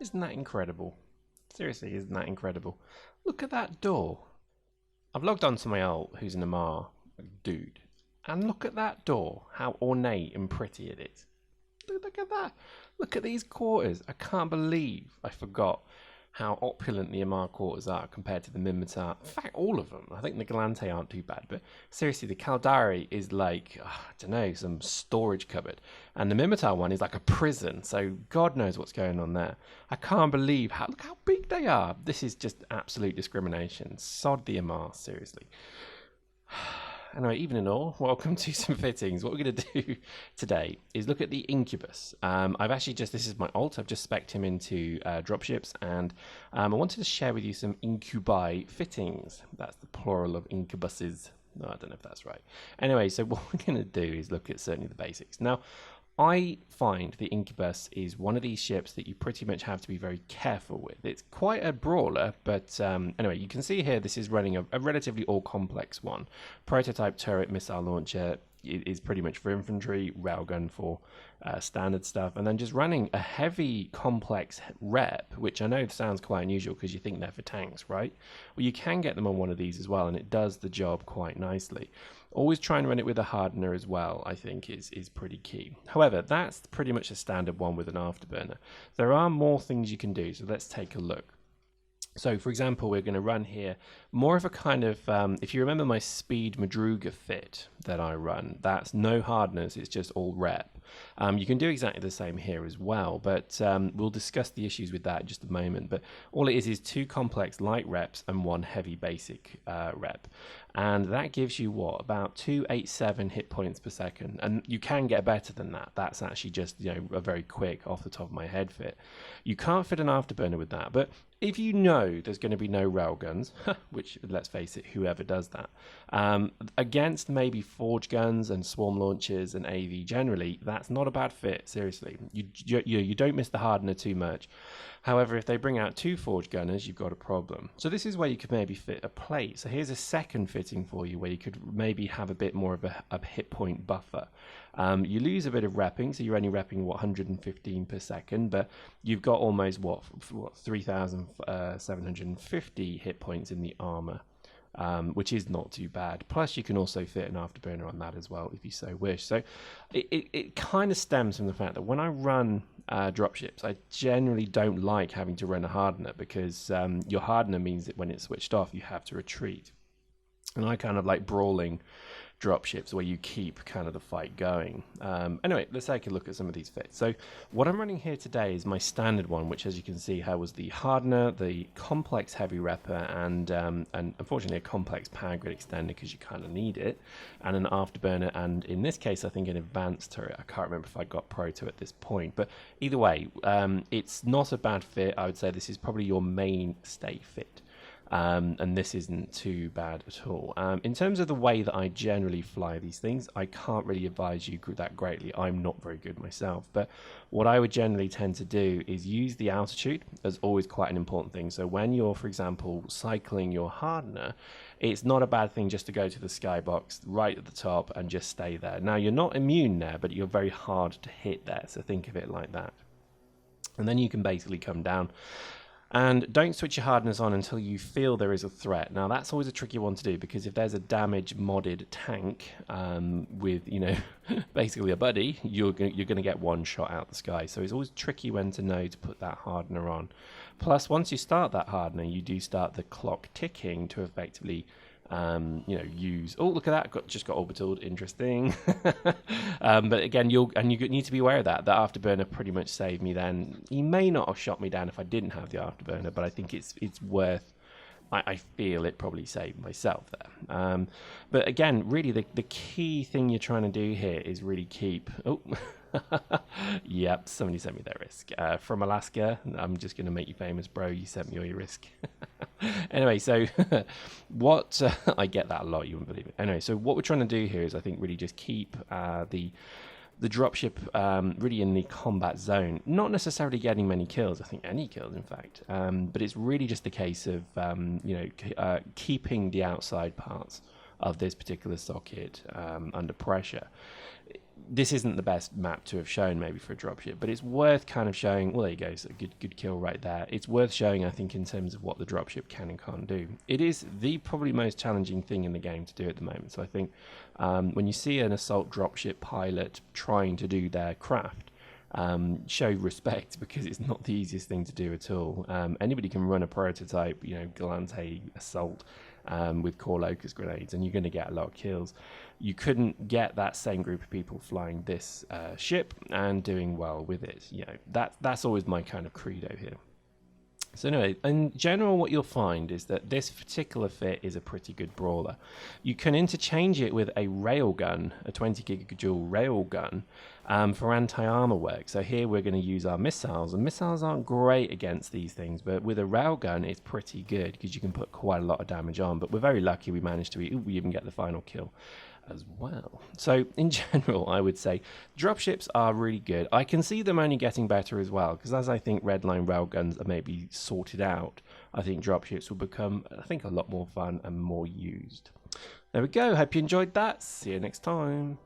Isn't that incredible? Seriously, isn't that incredible? Look at that door. I've logged on to my alt, who's an Amarr dude, and look at that door, how ornate and pretty it is. Look at that. Look at these quarters. I can't believe I forgot how opulent the Amarr quarters are compared to the Minmatar. In fact, all of them. I think the Gallente aren't too bad, but seriously, the Caldari is like, I don't know, some storage cupboard. And the Minmatar one is like a prison, so God knows what's going on there. I can't believe look how big they are. This is just absolute discrimination. Sod the Amarr, seriously. Anyway, even in all, welcome to some fittings. What we're going to do today is look at the Incubus. I've actually this is my alt, I've just spec'd him into dropships, and I wanted to share with you some Incubi fittings. That's the plural of Incubuses. No, I don't know if that's right. Anyway, so what we're going to do is look at certainly the basics. Now, I find the Incubus is one of these ships that you pretty much have to be very careful with. It's quite a brawler, but anyway, you can see here this is running a relatively all-complex one. Prototype turret missile launcher is pretty much for infantry, railgun for standard stuff, and then just running a heavy, complex rep, which I know sounds quite unusual because you think they're for tanks, right? Well, you can get them on one of these as well, and it does the job quite nicely. Always try and run it with a hardener as well, I think is pretty key. However, that's pretty much a standard one with an afterburner. There are more things you can do, so let's take a look. So, for example, we're going to run here more of a kind of, if you remember my Speed Madruga fit that I run, that's no hardeners, it's just all rep. You can do exactly the same here as well, but we'll discuss the issues with that in just a moment. But all it is 2 complex light reps and 1 heavy basic rep. And that gives you, what, about 287 hit points per second. And you can get better than that. That's actually just, a very quick, off the top of my head fit. You can't fit an afterburner with that, but if you know there's going to be no railguns, which, let's face it, whoever does that, against maybe forge guns and swarm launchers and AV generally, that's not a bad fit, seriously. You don't miss the hardener too much. However, if they bring out 2 forge gunners, you've got a problem. So this is where you could maybe fit a plate. So here's a second fitting for you where you could maybe have a bit more of a hit point buffer. You lose a bit of repping, so you're only repping 115 per second, but you've got almost 3,750 hit points in the armor, which is not too bad. Plus, you can also fit an afterburner on that as well if you so wish. So it kind of stems from the fact that when I run dropships, I generally don't like having to run a hardener because your hardener means that when it's switched off, you have to retreat. And I kind of like brawling dropships where you keep kind of the fight going. Anyway, let's take a look at some of these fits. So what I'm running here today is my standard one, which, as you can see, was the hardener, the complex heavy repper, and unfortunately a complex power grid extender because you kind of need it, and an afterburner, and in this case I think an advanced turret. I can't remember if I got proto at this point, but either way, it's not a bad fit. I would say this is probably your mainstay fit. And this isn't too bad at all. In terms of the way that I generally fly these things, I can't really advise you that greatly. I'm not very good myself. But what I would generally tend to do is use the altitude as always quite an important thing. So when you're, for example, cycling your hardener, it's not a bad thing just to go to the skybox right at the top and just stay there. Now, you're not immune there, but you're very hard to hit there. So think of it like that. And then you can basically come down. And don't switch your hardeners on until you feel there is a threat. Now, that's always a tricky one to do because if there's a damage modded tank with, basically a buddy, you're going to get one shot out the sky. So it's always tricky when to know to put that hardener on. Plus, once you start that hardener, you do start the clock ticking to effectively use. Oh, look at that! Just got orbitaled. Interesting. But again, you need to be aware of that. The afterburner pretty much saved me. Then he may not have shot me down if I didn't have the afterburner, but I think it's worth. I feel it probably saved myself there. But again, really, the key thing you're trying to do here is really keep. Oh. Yep, somebody sent me their risk from Alaska. I'm just going to make you famous, bro. You sent me all your risk. Anyway, so what I get that a lot, you wouldn't believe it. Anyway, so what we're trying to do here is I think really just keep the dropship really in the combat zone, not necessarily getting many kills. I think any kills, in fact, but it's really just a case of keeping the outside parts of this particular socket under pressure. this isn't the best map to have shown maybe for a dropship, but it's worth kind of showing. Well, there you go, so good kill right there. It's worth showing, I think, in terms of what the dropship can and can't do. It is the probably most challenging thing in the game to do at the moment. So I think when you see an assault dropship pilot trying to do their craft, show respect, because it's not the easiest thing to do at all. Anybody can run a prototype, Gallente assault with core locust grenades, and you're going to get a lot of kills. You couldn't get that same group of people flying this ship and doing well with it. That's always my kind of credo here. So anyway, in general, what you'll find is that this particular fit is a pretty good brawler. You can interchange it with a railgun, a 20 gigajoule railgun, for anti-armor work. So here we're going to use our missiles, and missiles aren't great against these things, but with a railgun, it's pretty good because you can put quite a lot of damage on. But we're very lucky we managed to we even get the final kill as well. So in general, I would say dropships are really good. I can see them only getting better as well, because as I think redline railguns are maybe sorted out, I think dropships will become, I think, a lot more fun and more used. There we go. Hope you enjoyed that. See you next time.